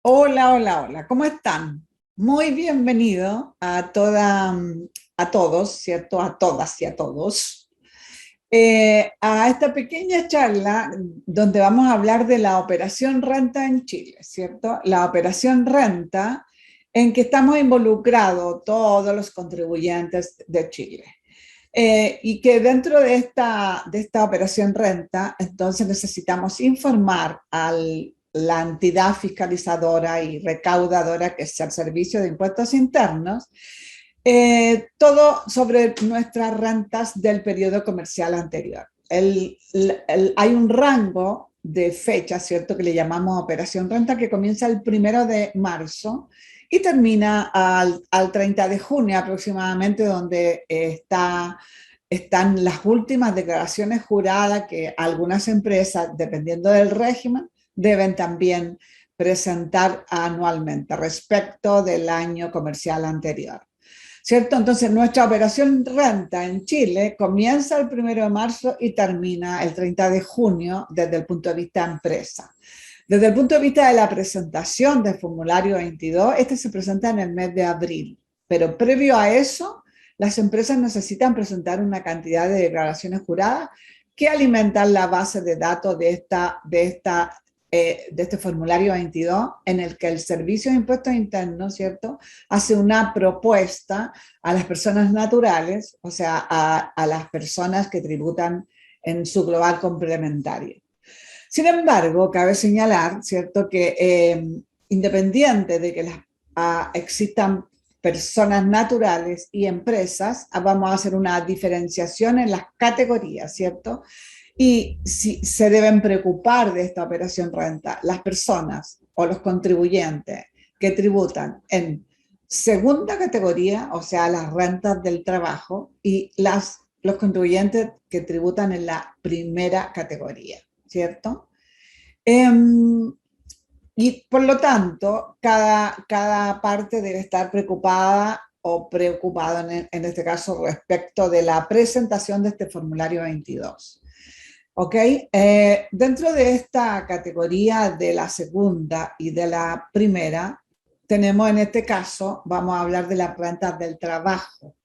Hola, hola, hola, ¿cómo están? Muy bienvenido a todos, ¿cierto? A todas y a todos, a esta pequeña charla donde vamos a hablar de la Operación Renta en Chile, ¿cierto? La Operación Renta en que estamos involucrados todos los contribuyentes de Chile. Y que dentro de esta operación renta, entonces necesitamos informar a la entidad fiscalizadora y recaudadora, que es el Servicio de Impuestos Internos, todo sobre nuestras rentas del periodo comercial anterior. Hay un rango de fecha, ¿cierto?, que le llamamos operación renta, que comienza el 1 de marzo y termina al 30 de junio aproximadamente, donde están las últimas declaraciones juradas que algunas empresas, dependiendo del régimen, deben también presentar anualmente respecto del año comercial anterior. ¿Cierto? Entonces, nuestra operación renta en Chile comienza el 1 de marzo y termina el 30 de junio desde el punto de vista empresa. Desde el punto de vista de la presentación del formulario 22, este se presenta en el mes de abril, pero previo a eso, las empresas necesitan presentar una cantidad de declaraciones juradas que alimentan la base de datos de este formulario 22, en el que el Servicio de Impuestos Internos, ¿cierto?, hace una propuesta a las personas naturales, o sea, a las personas que tributan en su global complementario. Sin embargo, cabe señalar, ¿cierto?, que independiente de que existan personas naturales y empresas, vamos a hacer una diferenciación en las categorías, ¿cierto? Y si se deben preocupar de esta operación renta las personas o los contribuyentes que tributan en segunda categoría, o sea, las rentas del trabajo, y los contribuyentes que tributan en la primera categoría, ¿cierto? Y por lo tanto, cada parte debe estar preocupada o preocupado en este caso respecto de la presentación de este formulario 22. ¿Ok? Dentro de esta categoría de la segunda y de la primera, tenemos en este caso, vamos a hablar de las rentas del trabajo.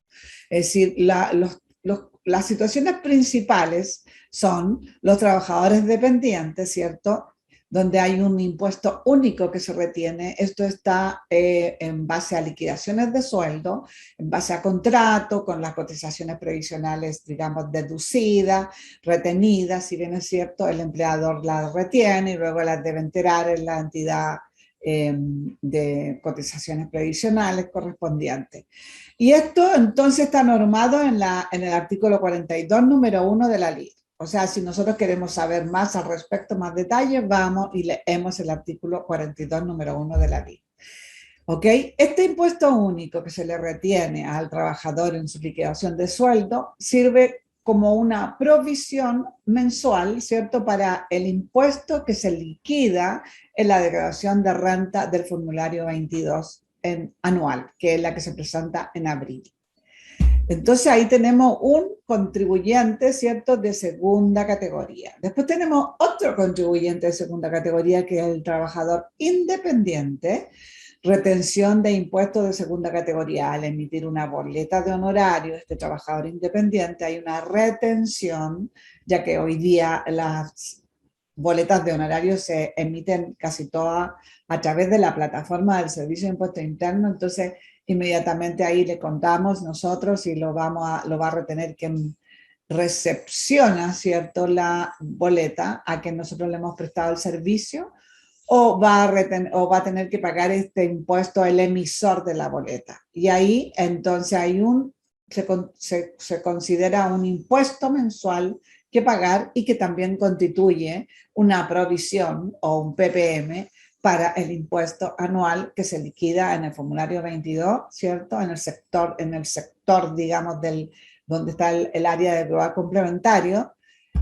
Es decir, las situaciones principales son los trabajadores dependientes, ¿cierto?, donde hay un impuesto único que se retiene. Esto está en base a liquidaciones de sueldo, en base a contrato, con las cotizaciones previsionales, digamos, deducidas, retenidas. Si bien es cierto, el empleador las retiene y luego las debe enterar en la entidad de cotizaciones previsionales correspondientes. Y esto entonces está normado en el artículo 42, número 1 de la ley. O sea, si nosotros queremos saber más al respecto, más detalles, vamos y leemos el artículo 42, número 1 de la ley. ¿Ok? Este impuesto único que se le retiene al trabajador en su liquidación de sueldo sirve como una provisión mensual, ¿cierto?, para el impuesto que se liquida en la declaración de renta del formulario 22 anual, que es la que se presenta en abril. Entonces ahí tenemos un contribuyente, ¿cierto?, de segunda categoría. Después tenemos otro contribuyente de segunda categoría, que es el trabajador independiente, retención de impuestos de segunda categoría. Al emitir una boleta de honorario, este trabajador independiente, hay una retención, ya que hoy día las boletas de honorario se emiten casi todas a través de la plataforma del Servicio de Impuestos Internos. Entonces inmediatamente ahí le contamos nosotros y lo va a retener quien recepciona, ¿cierto?, la boleta a quien nosotros le hemos prestado el servicio, o va a tener que pagar este impuesto el emisor de la boleta. Y ahí entonces se considera un impuesto mensual que pagar, y que también constituye una provisión o un PPM para el impuesto anual que se liquida en el formulario 22, ¿cierto? En el sector, digamos, donde está el área de global complementario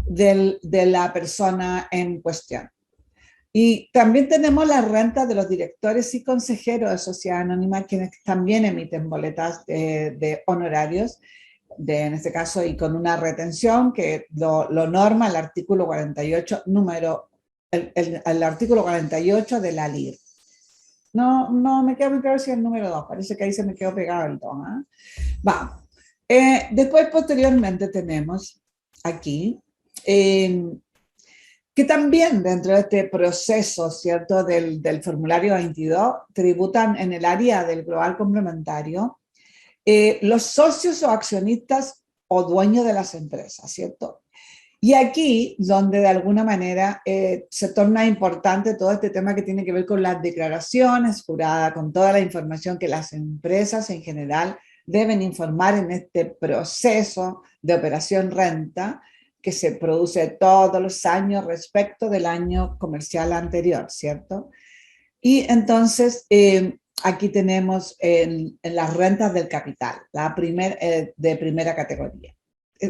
de la persona en cuestión. Y también tenemos las rentas de los directores y consejeros de sociedad anónima, quienes también emiten boletas de honorarios, en este caso, y con una retención que lo norma el artículo 48, el artículo 48 de la LIR. No me queda muy claro si es el número 2, parece que ahí se me quedó pegado el 2. ¿Ah? Vamos. Después, posteriormente, tenemos aquí eh, que también dentro de este proceso, ¿cierto?, del formulario 22, tributan en el área del global complementario los socios o accionistas o dueños de las empresas, ¿cierto? Y aquí, donde de alguna manera se torna importante todo este tema que tiene que ver con las declaraciones juradas, con toda la información que las empresas en general deben informar en este proceso de operación renta que se produce todos los años respecto del año comercial anterior, ¿cierto? Y entonces, aquí tenemos en las rentas del capital, de primera categoría.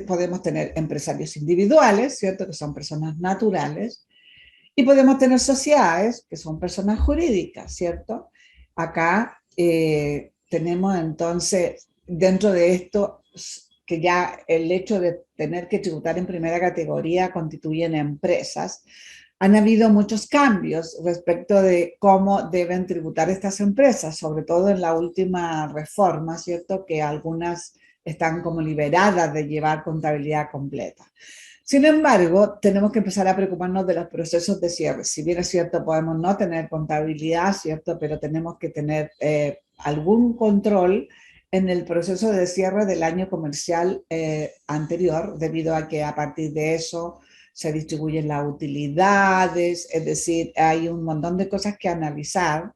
Podemos tener empresarios individuales, ¿cierto? Que son personas naturales. Y podemos tener sociedades, que son personas jurídicas, ¿cierto? Acá tenemos entonces, dentro de esto, que ya el hecho de tener que tributar en primera categoría constituyen empresas, han habido muchos cambios respecto de cómo deben tributar estas empresas, sobre todo en la última reforma, ¿cierto? Que algunas están como liberadas de llevar contabilidad completa. Sin embargo, tenemos que empezar a preocuparnos de los procesos de cierre. Si bien es cierto, podemos no tener contabilidad, ¿cierto? Pero tenemos que tener algún control en el proceso de cierre del año comercial anterior, debido a que a partir de eso se distribuyen las utilidades, es decir, hay un montón de cosas que analizar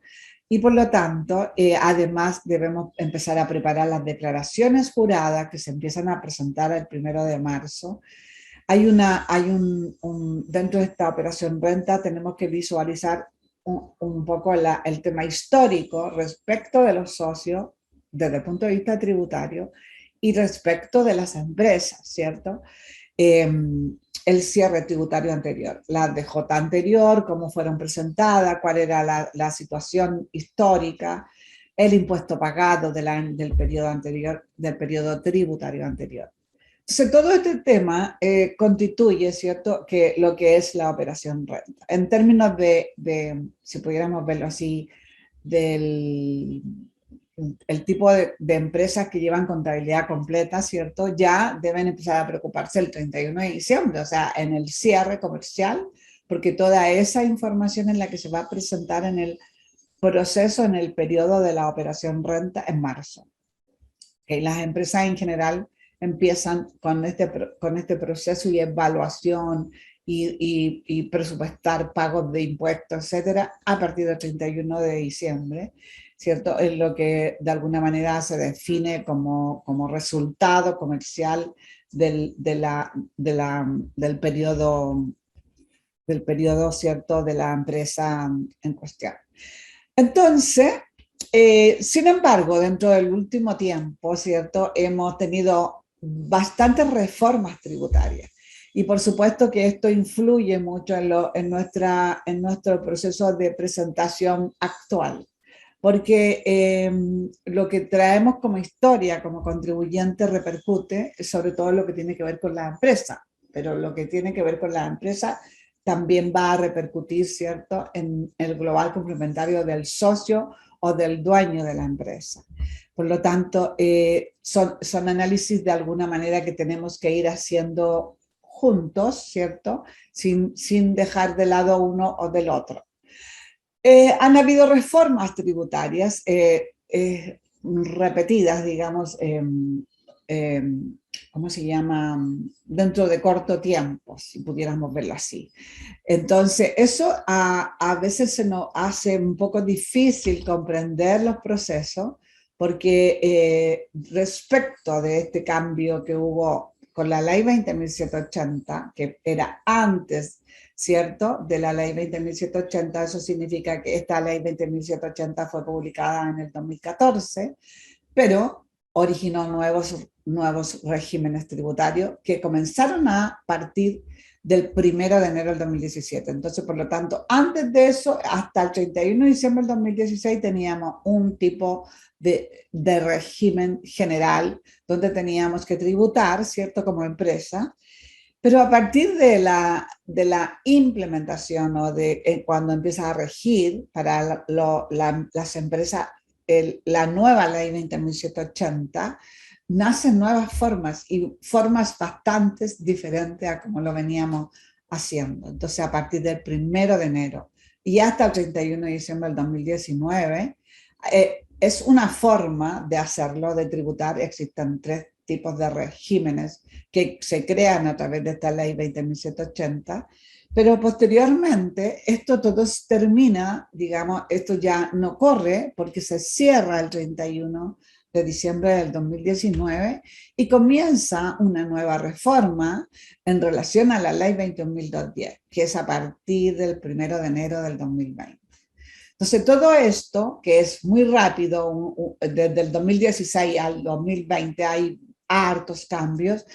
y por lo tanto, además debemos empezar a preparar las declaraciones juradas que se empiezan a presentar el 1 de marzo. Dentro de esta operación renta tenemos que visualizar un poco el tema histórico respecto de los socios desde el punto de vista tributario y respecto de las empresas, ¿cierto? El cierre tributario anterior, la DJ anterior, cómo fueron presentadas, cuál era la situación histórica, el impuesto pagado del periodo anterior, del periodo tributario anterior. Entonces, todo este tema constituye, ¿cierto?, que lo que es la operación renta. En términos si pudiéramos verlo así, del el tipo de empresas que llevan contabilidad completa, ¿cierto? Ya deben empezar a preocuparse el 31 de diciembre, o sea, en el cierre comercial, porque toda esa información es la que se va a presentar en el proceso, en el periodo de la operación renta en marzo. Okay, las empresas en general empiezan con este proceso y evaluación y presupuestar pagos de impuestos, etcétera, a partir del 31 de diciembre, ¿cierto? Es lo que de alguna manera se define como resultado comercial del periodo, ¿cierto?, de la empresa en cuestión. Entonces, sin embargo, dentro del último tiempo, ¿cierto?, hemos tenido bastantes reformas tributarias. Y por supuesto que esto influye mucho en nuestro proceso de presentación actual, porque lo que traemos como historia, como contribuyente, repercute sobre todo lo que tiene que ver con la empresa, pero lo que tiene que ver con la empresa también va a repercutir, ¿cierto?, en el global complementario del socio o del dueño de la empresa. Por lo tanto, son análisis de alguna manera que tenemos que ir haciendo juntos, ¿cierto?, sin dejar de lado uno o del otro. Han habido reformas tributarias repetidas, digamos, ¿cómo se llama? Dentro de corto tiempo, si pudiéramos verlo así. Entonces, eso a veces se nos hace un poco difícil comprender los procesos, porque respecto de este cambio que hubo con la ley 20.780, que era antes, ¿cierto?, de la ley 20.780, eso significa que esta ley 20.780 fue publicada en el 2014, pero originó nuevos regímenes tributarios que comenzaron a partir del 1 de enero del 2017. Entonces, por lo tanto, antes de eso, hasta el 31 de diciembre del 2016, teníamos un tipo de régimen general donde teníamos que tributar, ¿cierto?, como empresa. Pero a partir de la implementación o de cuando empieza a regir para las empresas la nueva ley 20.780, nacen nuevas formas y formas bastante diferentes a como lo veníamos haciendo. Entonces, a partir del 1 de enero y hasta el 31 de diciembre del 2019, es una forma de hacerlo, de tributar. Existen tres tipos de regímenes que se crean a través de esta ley 20.780, pero posteriormente esto todo termina, digamos, esto ya no corre porque se cierra el 31 de diciembre del 2019 y comienza una nueva reforma en relación a la ley 21.210, que es a partir del 1 de enero del 2020. Entonces, todo esto, que es muy rápido, desde el 2016 al 2020 hay hartos cambios,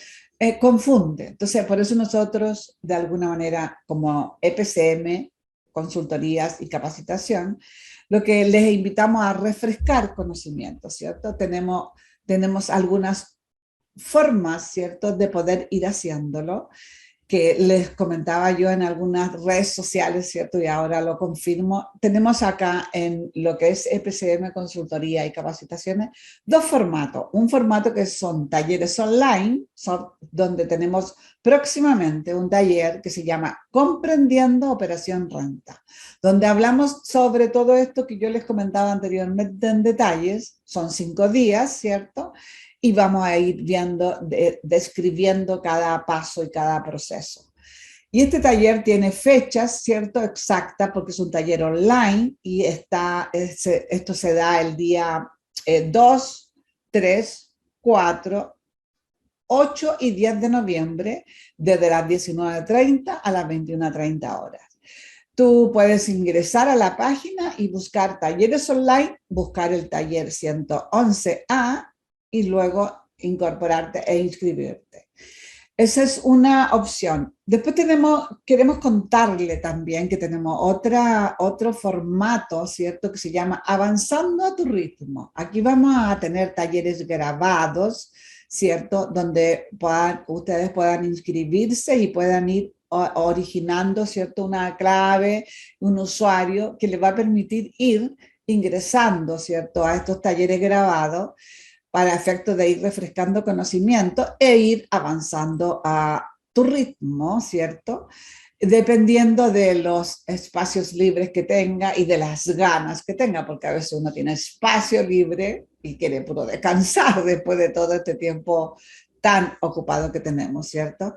confunde. Entonces, por eso nosotros, de alguna manera, como EPCM, consultorías y capacitación, lo que les invitamos a refrescar conocimientos, ¿cierto? Tenemos algunas formas, ¿cierto?, de poder ir haciéndolo, que les comentaba yo en algunas redes sociales, ¿cierto? Y ahora lo confirmo. Tenemos acá en lo que es EPCM, consultoría y capacitaciones, dos formatos. Un formato que son talleres online, donde tenemos próximamente un taller que se llama Comprendiendo Operación Renta, donde hablamos sobre todo esto que yo les comentaba anteriormente en detalles. Son 5 días, ¿cierto? Y vamos a ir viendo, describiendo cada paso y cada proceso. Y este taller tiene fechas, ¿cierto? Exactas, porque es un taller online y esto se da el día 2, 3, 4, 8 y 10 de noviembre, desde las 19:30 a las 21:30 horas. Tú puedes ingresar a la página y buscar talleres online, buscar el taller 111A y luego incorporarte e inscribirte. Esa es una opción. Después queremos contarle también que tenemos otro formato, ¿cierto? Que se llama Avanzando a tu ritmo. Aquí vamos a tener talleres grabados, ¿cierto? Donde ustedes puedan inscribirse y puedan ir originando, ¿cierto? Una clave, un usuario que les va a permitir ir ingresando, ¿cierto? A estos talleres grabados para efectos de ir refrescando conocimiento e ir avanzando a tu ritmo, ¿cierto? Dependiendo de los espacios libres que tenga y de las ganas que tenga, porque a veces uno tiene espacio libre y quiere puro descansar después de todo este tiempo tan ocupado que tenemos, ¿cierto?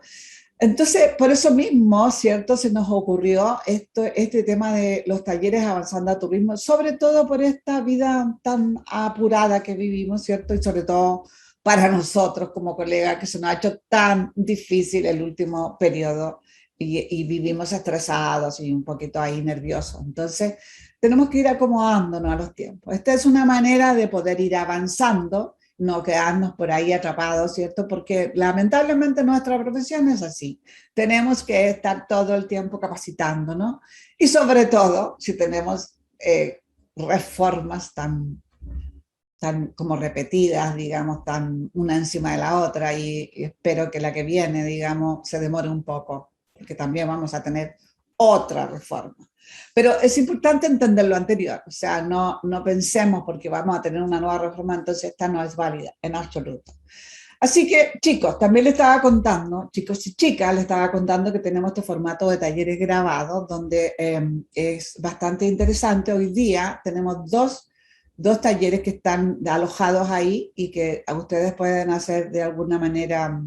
Entonces, por eso mismo, ¿cierto? Se nos ocurrió este tema de los talleres avanzando a turismo, sobre todo por esta vida tan apurada que vivimos, ¿cierto? Y sobre todo para nosotros como colegas, que se nos ha hecho tan difícil el último periodo y vivimos estresados y un poquito ahí nerviosos. Entonces, tenemos que ir acomodándonos a los tiempos. Esta es una manera de poder ir avanzando, no quedarnos por ahí atrapados, ¿cierto? Porque lamentablemente nuestra profesión es así. Tenemos que estar todo el tiempo capacitándonos y sobre todo si tenemos reformas tan como repetidas, digamos, tan una encima de la otra y espero que la que viene, digamos, se demore un poco, porque también vamos a tener otra reforma. Pero es importante entender lo anterior, o sea, no pensemos porque vamos a tener una nueva reforma, entonces esta no es válida en absoluto. Así que, chicos, también les estaba contando, chicos y chicas, les estaba contando que tenemos este formato de talleres grabados, donde es bastante interesante. Hoy día tenemos dos talleres que están alojados ahí y que ustedes pueden hacer de alguna manera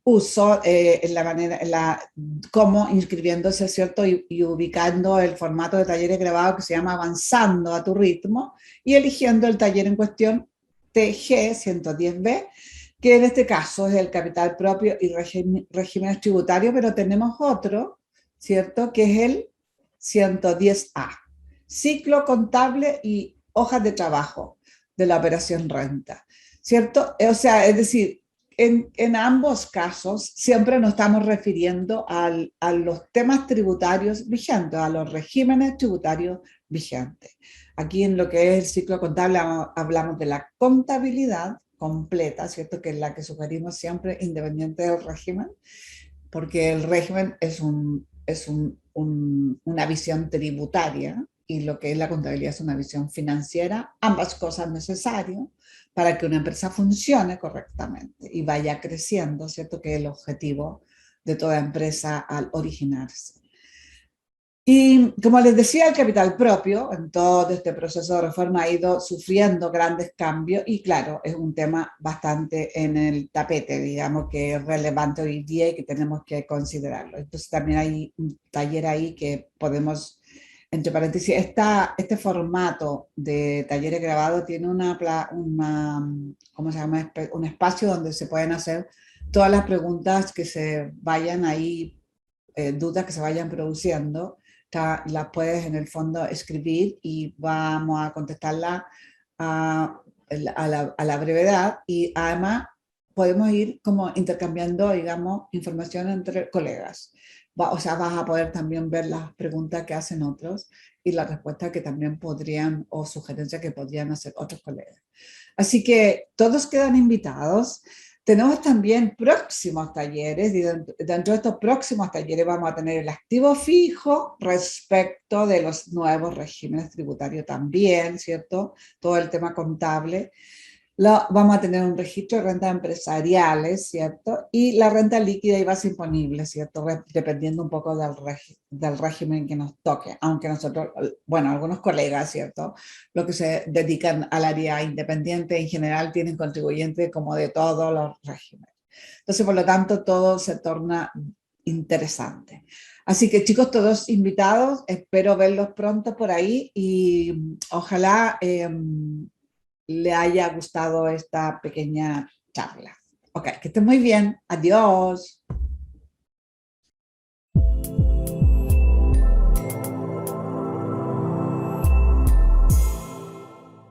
uso en la manera, cómo inscribiéndose, ¿cierto? Y ubicando el formato de talleres grabados que se llama Avanzando a tu ritmo y eligiendo el taller en cuestión TG 110B, que en este caso es el capital propio y regímenes tributarios, pero tenemos otro, ¿cierto? Que es el 110A, ciclo contable y hojas de trabajo de la operación renta, ¿cierto? O sea, es decir, en ambos casos siempre nos estamos refiriendo a los temas tributarios vigentes, a los regímenes tributarios vigentes. Aquí en lo que es el ciclo contable hablamos de la contabilidad completa, ¿cierto? Que es la que sugerimos siempre, independiente del régimen. porque el régimen es una visión tributaria y lo que es la contabilidad es una visión financiera, ambas cosas necesarias para que una empresa funcione correctamente y vaya creciendo, ¿cierto? Que es el objetivo de toda empresa al originarse. Y como les decía, el capital propio en todo este proceso de reforma ha ido sufriendo grandes cambios y claro, es un tema bastante en el tapete, digamos, que es relevante hoy día y que tenemos que considerarlo. Entonces también hay un taller ahí que podemos, entre paréntesis, este formato de talleres grabados tiene ¿cómo se llama? Un espacio donde se pueden hacer todas las preguntas que se vayan ahí, dudas que se vayan produciendo las puedes en el fondo escribir y vamos a contestarla a, a la brevedad y además podemos ir como intercambiando, digamos, información entre colegas. O sea, vas a poder también ver las preguntas que hacen otros y las respuestas que también podrían o sugerencias que podrían hacer otros colegas. Así que todos quedan invitados. Tenemos también próximos talleres y dentro de estos próximos talleres vamos a tener el activo fijo respecto de los nuevos regímenes tributarios también, ¿cierto? Todo el tema contable. Vamos a tener un registro de rentas empresariales, ¿cierto? Y la renta líquida y base imponible, ¿cierto? Dependiendo un poco del régimen que nos toque, aunque nosotros, bueno, algunos colegas, ¿cierto? Los que se dedican al área independiente en general tienen contribuyentes como de todos los regímenes. Entonces, por lo tanto, todo se torna interesante. Así que chicos, todos invitados, espero verlos pronto por ahí y ojalá le haya gustado esta pequeña charla. Ok, que esté muy bien. Adiós.